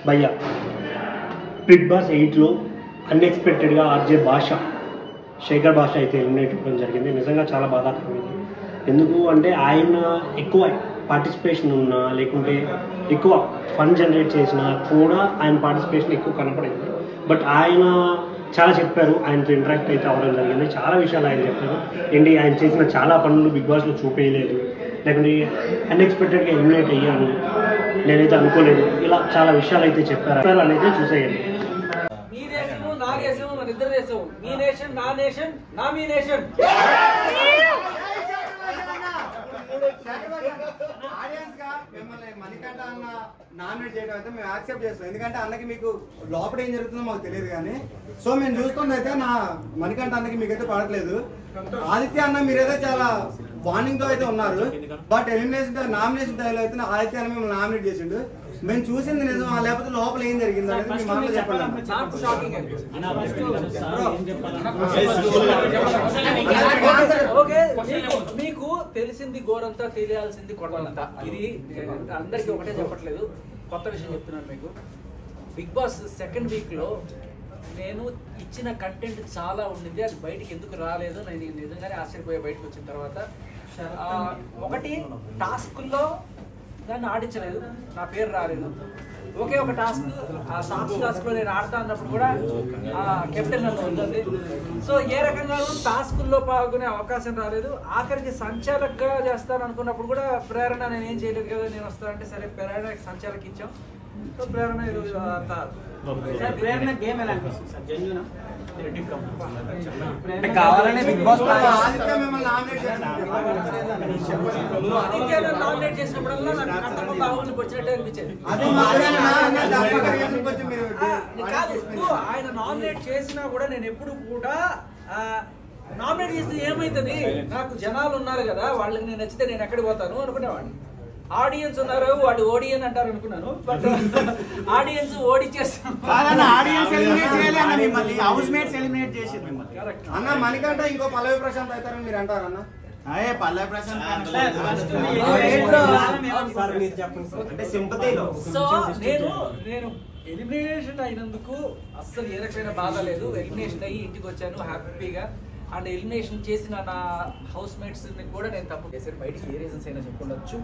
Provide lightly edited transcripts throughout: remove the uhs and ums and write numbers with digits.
భయ్యా big boss 8లో అన్ఎక్స్పెక్టెడ్గా RJ భాష శేఖర్ భాష అయితే ఎలిమినేట్ అవ్వడం జరిగింది. నిజంగా చాలా బాధాకరమైంది. ఎందుకు అంటే ఆయన ఎక్కువ పార్టిసిపేషన్ ఉన్నా లేకుంటే ఎక్కువ ఫన్ జనరేట్ చేసినా కూడా ఆయన పార్టిసిపేషన్ ఎక్కువ కనపడింది. బట్ ఆయన చాలా చెప్పారు, ఆయనతో ఇంటరాక్ట్ అయితే అవ్వడం జరిగింది. చాలా విషయాలు ఆయన చెప్పారు. ఏంటి ఆయన చేసిన చాలా పనులు బిగ్ బాస్లో చూపేయలేదు, లేకుంటే అన్ఎక్స్పెక్టెడ్గా ఎలిమినేట్ అయ్యాను నేనైతే అనుకోలేదు, ఇలా చాలా విషయాలు అయితే చెప్పారు అనేది చూసేయండి. మీ దేశము నా దేశము మన ఇద్దరు దేశం, మీ నేషన్ నా నేషన్ నా మీ నేషన్. ఆడియన్స్ గా మిమ్మల్ని మణికంఠ అన్న నామినేట్ చేయడం అయితే మేము యాక్సెప్ట్ చేస్తాం. ఎందుకంటే అన్నకి మీకు లోపల ఏం జరుగుతుందో మాకు తెలియదు కానీ, సో మేము చూస్తుంది అయితే నా మణికంఠ అన్నకి మీకైతే పడట్లేదు. ఆదిత్య అన్న మీరైతే చాలా వార్నింగ్ తో అయితే ఉన్నారు. బట్ ఎలిమినేషన్ నామినేషన్ టైంలో అయితే ఆదిత్య అన్న మిమ్మల్ని నామినేట్ చేసిండు. మేము చూసింది నిజం లేకపోతే లోపల ఏం జరిగింది అనేది మీ మాటలో చెప్పండి. మీకు తెలిసింది గోరంతా, తెలియాల్సింది కొడలంతా. ఇది అందరికీ ఒకటే చెప్పట్లేదు, కొత్త విషయం చెప్తున్నాను మీకు. బిగ్ బాస్ సెకండ్ వీక్ లో నేను ఇచ్చిన కంటెంట్ చాలా ఉండింది, అది బయటికి ఎందుకు రాలేదు నేను నిజంగానే ఆశ్చర్యపోయా. బయటకు వచ్చిన తర్వాత ఒకటి టాస్కుల్లో దాన్ని ఆడించలేదు, నా పేరు రాలేదు. ఒకే ఒక టాస్క్, ఆ సాంగ్స్ టాస్క్ లో నేను ఆడతా అన్నప్పుడు కూడా కెప్టెన్ నన్ను వదిలింది. సో ఏ రకంగా టాస్కుల్లో పాల్గొనే అవకాశం రాలేదు. ఆఖరికి సంచాలకుగా చేస్తాను అనుకున్నప్పుడు కూడా ప్రేరణ నేను ఏం చేయలేదు కదా, నేను వస్తానంటే సరే ప్రేరణ సంచాలకి ఇచ్చాం. సో ప్రేరణ ఈరోజు ప్రేరణ గేమ్ ఎలా అనిపిస్తుంది సార్? జెన్యూనా కావాలనే బిగ్ బాస్ నామినేట్ చేసినప్పుడల్లా నాకు కట్టమ్మ బాహువుని వచ్చినట్టే అనిపించేది. కాదు, ఆయన నామినేట్ చేసినా కూడా నేను ఎప్పుడు కూడా నామినేట్ చేస్తే ఏమైతుంది, నాకు జనాలు ఉన్నారు కదా వాళ్ళకి నేను నచ్చితే నేను ఎక్కడికి పోతాను అనుకునేవాడిని. ఆడియన్స్ ఉన్నారు, వాడు ఓడియన్ అంటారు అనుకున్నాను. బట్ ఆడియన్స్ ఓడిచేస్తాను. అన్న మణికంఠ ఇంకో పల్లవి ప్రశాంత్ అవుతారని మీరు అంటారు అన్న? సో నేను ఎలిమినేషన్ అయినందుకు అస్సలు ఏ రకమైన బాధ లేదు. ఎలిమినేషన్ అయ్యి ఇంటికి వచ్చాను హ్యాపీగా. అండ్ ఎలిమినేషన్ చేసిన నా హౌస్ మేట్స్ కూడా నేను తప్పు చేశాను, బయటికి ఏ రీజన్స్ అయినా చెప్పుండొచ్చు.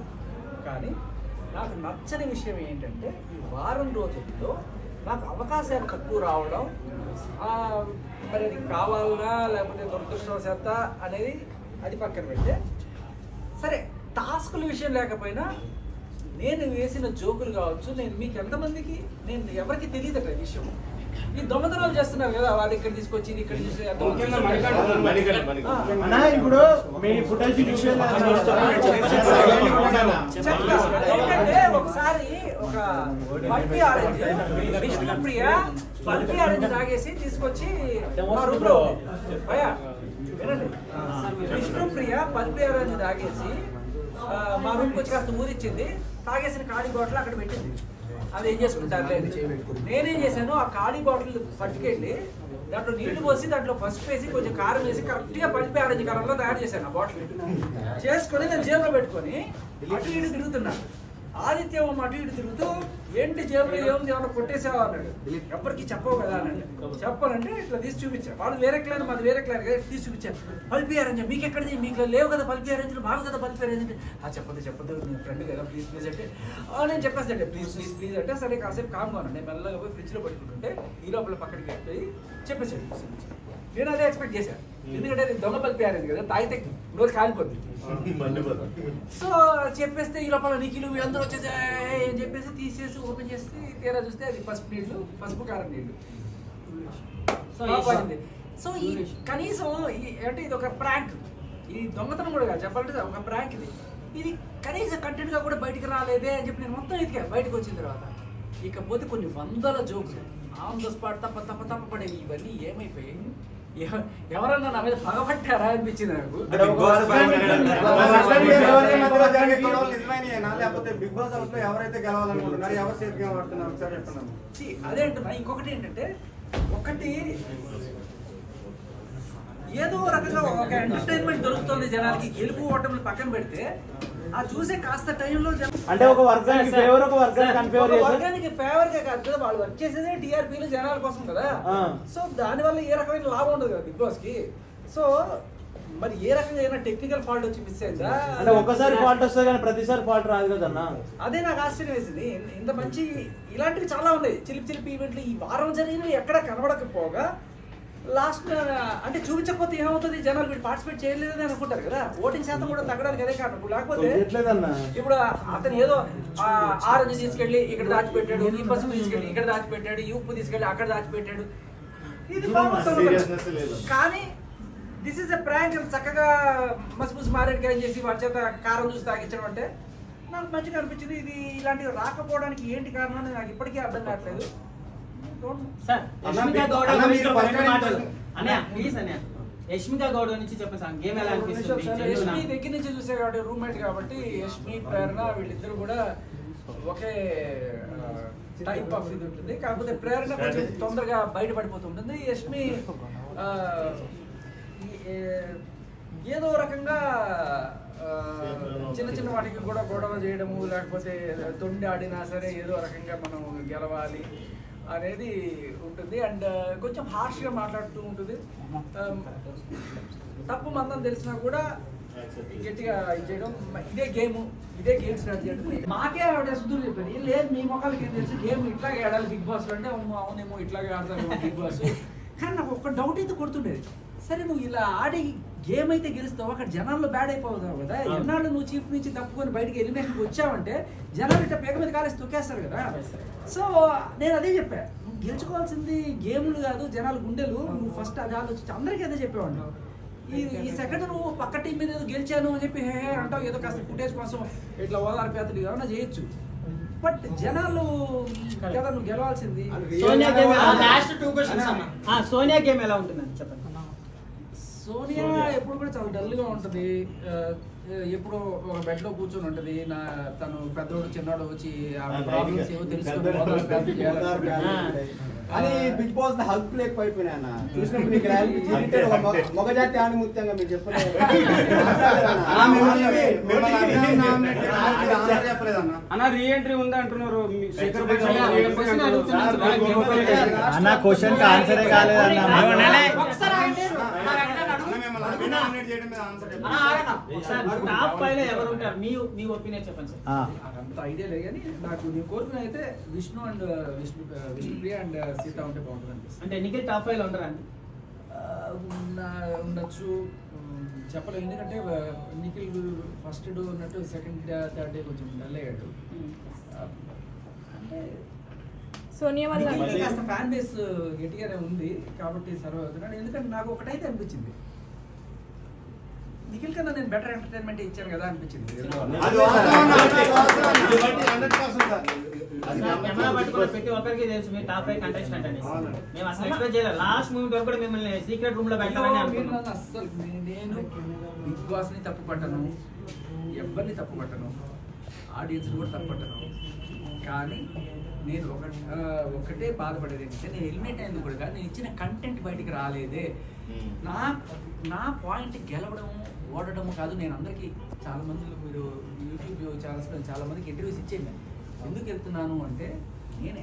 కానీ నాకు నచ్చని విషయం ఏంటంటే ఈ వారం రోజుల్లో నాకు అవకాశాలు తక్కువ రావడం, మరి అది కావాలనా లేకపోతే దురదృష్టవశాత అనేది అది పక్కన పెడితే, సరే టాస్కుల విషయం లేకపోయినా నేను వేసిన జోకులు కావచ్చు, నేను మీకు ఎంతమందికి నేను ఎవరికి తెలియదట ఈ విషయం. ఈ దొంగతనాలు చేస్తున్నారు కదా, వాళ్ళు ఇక్కడ తీసుకొచ్చి ఇక్కడ ఒకసారి ఒక Pulpy orange Vishnupriya Pulpy orange తాగేసి తీసుకొచ్చి మా రూమ్ లో వినండి, విష్ణుప్రియ పల్పి ఆరెంజ్ తాగేసి మా రూమ్కి వచ్చి కాస్త ఊరిచ్చింది, తాగేసిన ఖాళీ బాటిల్ అక్కడ పెట్టింది. అది ఏం చేసుకుంటారు లేదు, నేనేం చేశాను ఆ ఖాళీ బాటిల్ పట్టుకెళ్ళి దాంట్లో నీళ్లు పోసి దాంట్లో పసుపు వేసి కొంచెం కారం వేసి కరెక్ట్ గా పల్పి ఆరెంజ్ కారంలో తయారు చేశాను. ఆ బాటిల్ చేసుకొని నేను జేబులో పెట్టుకొని అటు ఇటు తిరుగుతున్నాను. ఆదిత్యం అటు ఇటు తిరుగుతూ ఏంటి జేబులో ఏముంది ఏమన్నా కొట్టేసావా అన్నాడు. ఎప్పటికీ చెప్పవు కదా అన్నాడు. చెప్పాలంటే ఇట్లా తీసి చూపించాను. వాళ్ళు వేరే క్లాన్ మాది వేరే క్లాన్ కదా, తీసి చూపించాను. పల్పి ఆరెంజ్ మీకు ఎక్కడిది, మీకు లేవు కదా పల్పి ఆరెంజ్లు, మాకు కదా పల్పి ఆరెంజ్ అంటే చెప్పదు నీ ఫ్రెండ్ కదా ప్లీజ్ ప్లీజ్ అంటే నేను చెప్పేస్తాంటే ప్లీజ్ ప్లీజ్ ప్లీజ్ అంటే సరే కాసేపు కామ్గా ఉన్నాను. నేను మెల్లగా పోయి ఫ్రిడ్జ్లో పెట్టుకుంటుంటే ఈ లోపల పక్కడికి వెళ్ళి చెప్పేసాడు. నేను అదే ఎక్స్పెక్ట్ చేశాను, ఎందుకంటే దొంగ పల్పి ఆరెంజ్ కదా, తాగితే రోజు కాలిపోద్ది. సో చెప్పేస్తే ఈ లోపల నిఖిలు అందరూ వచ్చేసి అని చెప్పేసి తీసేసి ఓపెన్ చేసి తీరా చూస్తే అది పసుపు నీళ్లు, పసుపు కారం నీళ్లు. సో ఈ కనీసం అంటే ఇది ఒక ప్రాంక్, ఇది దొంగతనం కూడా కాదు చెప్పాలంటే ఒక ప్రాంక్. ఇది కనీసం కంటెంట్ గా కూడా బయటకు రాలేదే అని చెప్పి నేను మొత్తం ఎతికా. బయటకు వచ్చిన తర్వాత ఇకపోతే కొన్ని వందల జోక్స్ ఆన్ ద స్పాట్ తప్ప పడేవి. ఇవన్నీ ఏమైపోయాయి, ఎవరన్నా నా మీద పగబట్టారా అనిపించింది నాకు. అదే అంటున్నా. ఇంకొకటి ఏంటంటే, ఒకటి ఏదో రకంగా ఒక ఎంటర్టైన్మెంట్ దొరుకుతుంది జనాలకి, గెలుపు ఓటములు పక్కన పెడితే ఆ చూసే కాస్త టైంలో అంటే ఒక వర్గానికి ఫేవర్ ఒక వర్గానికి అన్ఫేవర్ చేసి వర్గానికి ఫేవర్ గా కాదు కదా, వాళ్ళు వర్క్ చేసేదే టీఆర్పీలు జనాల కోసం కదా. సో దాని వల్ల ఏ రకమైన లాభం ఉండదు కదా బిగ్ బాస్ కి. సో మరి ఏ రకంగా ఏమైనా టెక్నికల్ ఫాల్ట్ వచ్చి మిస్ అయిందా అంటే ఒకసారి ఫాల్ట్ వస్తుంది కానీ ప్రతిసారి ఫాల్ట్ రాదు కదన్నా. అదే నాకు ఆశ్చర్యం వేసింది. ఇంత మంచి ఇలాంటివి చాలా ఉన్నాయి చిలిపి చిలిపి ఈవెంట్లు ఈ వారం జరిగినవి ఎక్కడ కనబడకపోగా లాస్ట్ అంటే చూపించకపోతే ఏమవుతుంది, జనాలు వీళ్ళు పార్టిసిపేట్ చేయలేదని అనుకుంటారు కదా, ఓటింగ్ శాతం కూడా తగ్గడానికి అదే కారణం. లేకపోతే ఇప్పుడు అతను ఏదో ఆరెంజ్ తీసుకెళ్లి ఇక్కడ దాచిపెట్టాడు, ఈ పసుపు తీసుకెళ్లి ఇక్కడ దాచిపెట్టాడు, ఈ ఉప్పు తీసుకెళ్లి అక్కడ దాచిపెట్టాడు, ఇది బాగుంటుంది. కానీ దిస్ ఇస్ ఎ ప్రాంక్. చక్కగా మసిపూసి మారేడుకాయ చేసి వాడి చేత కారం చూసి తాగించడం అంటే నాకు మంచిగా అనిపించింది. ఇది ఇలాంటివి రాకపోవడానికి ఏంటి కారణం అని నాకు ఇప్పటికీ అర్థం కావట్లేదు. యష్మిక గౌడ్ నుంచి చెప్పండి సార్, గేమ్ ఎలా అనిపిస్తుంది? యష్మి దగ్గర నుంచి చూసే కాబట్టి రూమ్మేట్ కాబట్టి యష్మి ప్రేరణ వీళ్ళిద్దరు కూడా ఒకే టైప్ ఆఫ్ ఇది ఉంటుంది. కాకపోతే ప్రేరణ కొంచెం తొందరగా బయటపడిపోతుంటుంది. యష్మి ఏదో రకంగా చిన్న చిన్న వాటికి కూడా గొడవ చేయడము, లేకపోతే తొండి ఆడినా సరే ఏదో రకంగా మనం గెలవాలి అనేది ఉంటుంది. అండ్ కొంచెం హార్ష్గా మాట్లాడుతూ ఉంటుంది. తప్పు మందం తెలిసినా కూడా గట్టిగా చేయడం, ఇదే గేమ్ స్టార్ట్ చేయడం. మాకే ఆవిడ సుధులు చెప్పారు, లేదు మీ మొక్కలకి ఏం తెలుసు, గేమ్ ఇట్లాగే ఆడాలి బిగ్ బాస్ అంటే అవునేమో ఇట్లాగే ఆడతారు బిగ్ బాస్. కానీ నాకు ఒక డౌట్ అయితే కొడుతుండేది, సరే నువ్వు ఇలా ఆడి గేమ్ అయితే గెలుస్తావు, అక్కడ జనాల్లో బ్యాడ్ అయిపోతావు కదా, ఎన్నాళ్ళు నువ్వు చీఫ్ నుంచి తప్పుకొని బయటకి ఎలిమినేషన్కి వచ్చావంటే జనాలు ఇట్లా పేక మీద కాలేసి తొక్కేస్తారు కదా. సో నేను అదే చెప్పా, నువ్వు గెలుచుకోవాల్సింది గేమ్లు కాదు జనాలు గుండెలు, నువ్వు ఫస్ట్ అది ఆలోచించి అందరికీ అదే చెప్పేవాడిని. ఈ సెకండ్ నువ్వు పక్క టీం మీద ఏదో గెలిచాను అని చెప్పి హే అంటావు, ఏదో కాస్త ఫుటేజ్ కోసం ఇట్లా ఓదార్పేతలు ఏమన్నా చేయొచ్చు. బట్ జనాలు కదా నువ్వు గెలవాల్సింది. సోనియా గేమ్ ఎలా ఉంటుందని చెప్పండి. సోనియా ఎప్పుడు కూడా చాలా డల్ గా ఉంటది, ఎప్పుడు ఒక బెడ్ లో కూర్చొని ఉంటది. తను పెద్దోడు చిన్నోడు వచ్చి ప్రాబ్లమ్స్ ఏవో తెలుసుకుని అది బిగ్ బాస్ హెల్ప్ లేకపోయిపోయినా మొగజాతి ఆణిముత్యంగా మీరు చెప్పలేదు. అన్న రీఎంట్రీ ఉంది అంటున్నారు, క్వశ్చన్ ఆన్సరే కాలేదన్న. టాప్ 5 లో ఎవరు ఉంటారు మీ ఒపీనియన్ చెప్పండి సార్. అంత ఐడియా లేదు కానీ నాకు నేను కోరుకునే అయితే విష్ణు విష్ణుప్రియ అండ్ సీత ఉంటే బాగుంటుంది అనిపిస్తుంది. అంటే నిఖిల్ టాప్ 5 లో ఉంటారండి? ఉండొచ్చు, చెప్పలేదు. ఎందుకంటే నిఖిల్ ఫస్ట్ డే ఉన్నట్టు సెకండ్ థర్డ్ డే కొంచెం డల్ అయ్యాడు. అంటే సోనియా వల్ల కాస్త ఫ్యాన్ బేస్ గట్టిగానే ఉంది కాబట్టి సర్వ్ అవుతున్నాడు. ఎందుకంటే నాకు ఒకటైతే అనిపించింది, నిఖిల్ కన్నా నేను బెటర్ ఎంటర్టైన్మెంట్ ఇచ్చాను కదా అనిపించింది. ప్రతి ఒక్కరికి తెలుసు మీరు టాప్ 5 కంటెస్టెంట్ అని. మేము అసలు ఎక్స్పెక్ట్ చేయలేదు. లాస్ట్ మూమెంట్ వరకు కూడా మిమ్మల్ని సీక్రెట్ రూమ్ లో పెట్టాలని అనుకున్నాను. అసలు నేను బిగ్ బాస్ ని తప్పు పట్టను, ఎవరిని తప్పు పట్టను, ఆడియన్స్ కూడా తప్పు పట్టను. కానీ నేను ఒకటే బాధపడేది ఏంటంటే నేను ఎలిమినేట్ అయినందుకు కూడా కాదు, నేను ఇచ్చిన కంటెంట్ బయటికి రాలేదే. నా పాయింట్ గెలవడం ఓడడం కాదు. నేను అందరికీ చాలా మంది మీరు యూట్యూబ్ ఛానల్స్ చాలా మందికి ఇంటర్వ్యూస్ ఇచ్చేయండి. ఎందుకు వెళ్తున్నాను అంటే నేను